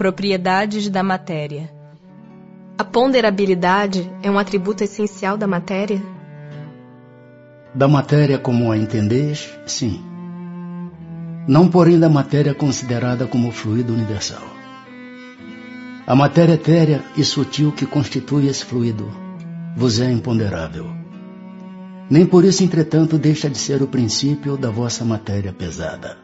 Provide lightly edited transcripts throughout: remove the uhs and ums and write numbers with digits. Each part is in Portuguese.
Propriedades da matéria. A ponderabilidade é um atributo essencial da matéria? Da matéria como a entendeis, sim. Não, porém, da matéria considerada como fluido universal. A matéria etérea e sutil que constitui esse fluido vos é imponderável. Nem por isso, entretanto, deixa de ser o princípio da vossa matéria pesada.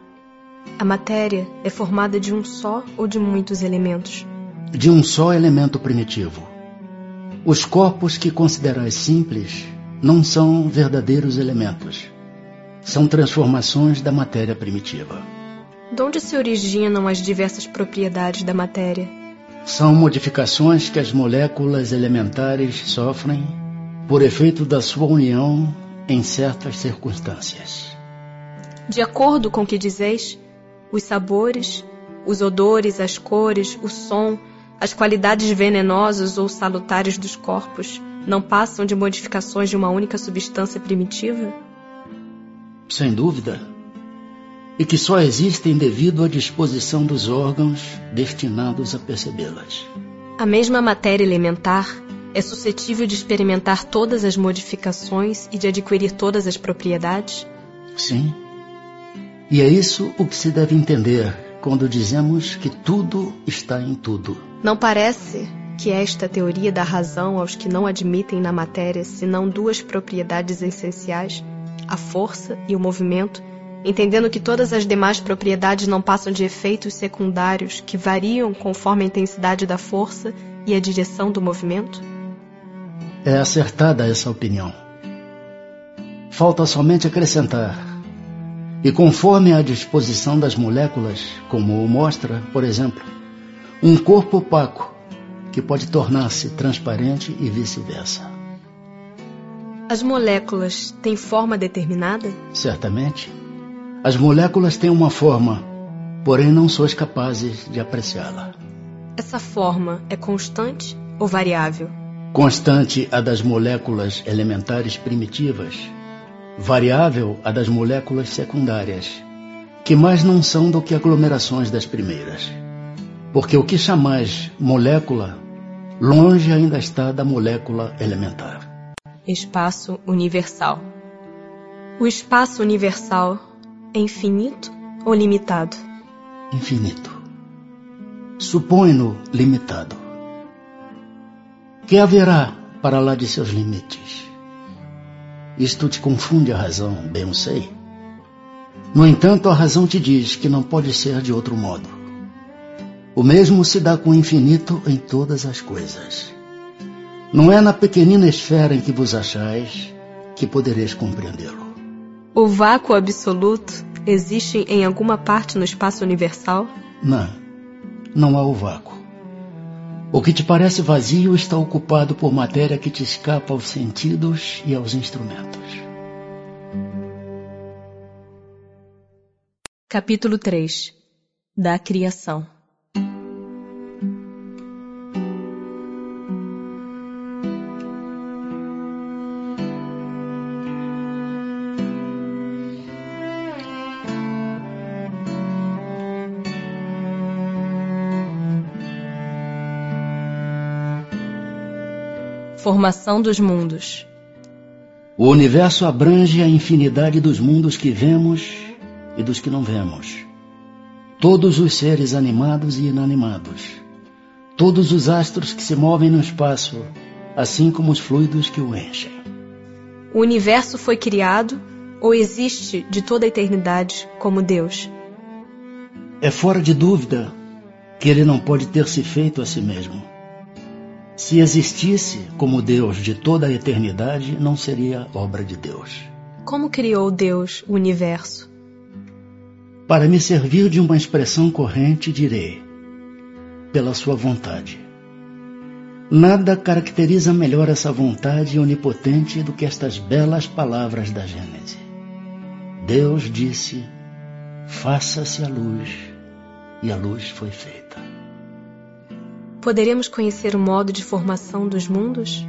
A matéria é formada de um só ou de muitos elementos? De um só elemento primitivo. Os corpos que considerais simples não são verdadeiros elementos. São transformações da matéria primitiva. De onde se originam as diversas propriedades da matéria? São modificações que as moléculas elementares sofrem por efeito da sua união em certas circunstâncias. De acordo com o que dizeis, os sabores, os odores, as cores, o som, as qualidades venenosas ou salutares dos corpos não passam de modificações de uma única substância primitiva? Sem dúvida. E que só existem devido à disposição dos órgãos destinados a percebê-las. A mesma matéria elementar é suscetível de experimentar todas as modificações e de adquirir todas as propriedades? Sim. E é isso o que se deve entender quando dizemos que tudo está em tudo. Não parece que esta teoria dá razão aos que não admitem na matéria senão duas propriedades essenciais, a força e o movimento, entendendo que todas as demais propriedades não passam de efeitos secundários que variam conforme a intensidade da força e a direção do movimento? É acertada essa opinião. Falta somente acrescentar. E conforme a disposição das moléculas, como o mostra, por exemplo, um corpo opaco que pode tornar-se transparente e vice-versa. As moléculas têm forma determinada? Certamente. As moléculas têm uma forma, porém não sois capazes de apreciá-la. Essa forma é constante ou variável? Constante a das moléculas elementares primitivas, variável a das moléculas secundárias, que mais não são do que aglomerações das primeiras. Porque o que chamais molécula, longe ainda está da molécula elementar. Espaço universal. O espaço universal é infinito ou limitado? Infinito. Supõe-no limitado. Que haverá para lá de seus limites? Isto te confunde a razão, bem eu sei. No entanto, a razão te diz que não pode ser de outro modo. O mesmo se dá com o infinito em todas as coisas. Não é na pequenina esfera em que vos achais que podereis compreendê-lo. O vácuo absoluto existe em alguma parte no espaço universal? Não há o vácuo. O que te parece vazio está ocupado por matéria que te escapa aos sentidos e aos instrumentos. Capítulo 3. Da criação. Formação dos mundos. O universo abrange a infinidade dos mundos que vemos e dos que não vemos. Todos os seres animados e inanimados. Todos os astros que se movem no espaço, assim como os fluidos que o enchem. O universo foi criado ou existe de toda a eternidade como Deus? É fora de dúvida que ele não pode ter se feito a si mesmo. Se existisse como Deus de toda a eternidade, não seria obra de Deus. Como criou Deus o universo? Para me servir de uma expressão corrente, direi: pela sua vontade. Nada caracteriza melhor essa vontade onipotente do que estas belas palavras da Gênese. Deus disse: faça-se a luz, e a luz foi feita. Poderemos conhecer o modo de formação dos mundos?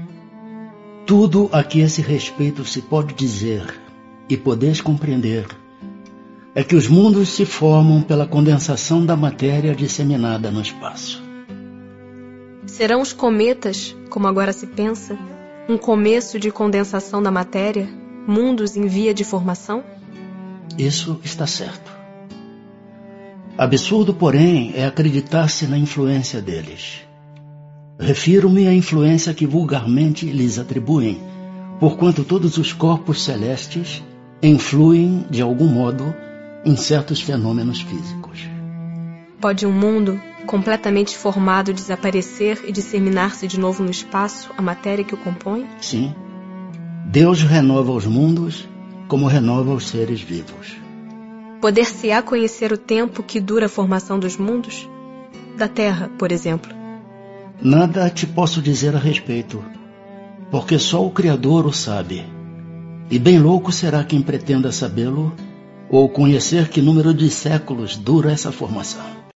Tudo a que esse respeito se pode dizer e podeis compreender é que os mundos se formam pela condensação da matéria disseminada no espaço. Serão os cometas, como agora se pensa, um começo de condensação da matéria, mundos em via de formação? Isso está certo. Absurdo, porém, é acreditar-se na influência deles. Refiro-me à influência que vulgarmente lhes atribuem, porquanto todos os corpos celestes influem, de algum modo, em certos fenômenos físicos. Pode um mundo completamente formado desaparecer e disseminar-se de novo no espaço, a matéria que o compõe? Sim. Deus renova os mundos como renova os seres vivos. Poder-se-á conhecer o tempo que dura a formação dos mundos? Da Terra, por exemplo. Nada te posso dizer a respeito, porque só o Criador o sabe. E bem louco será quem pretenda sabê-lo ou conhecer que número de séculos dura essa formação.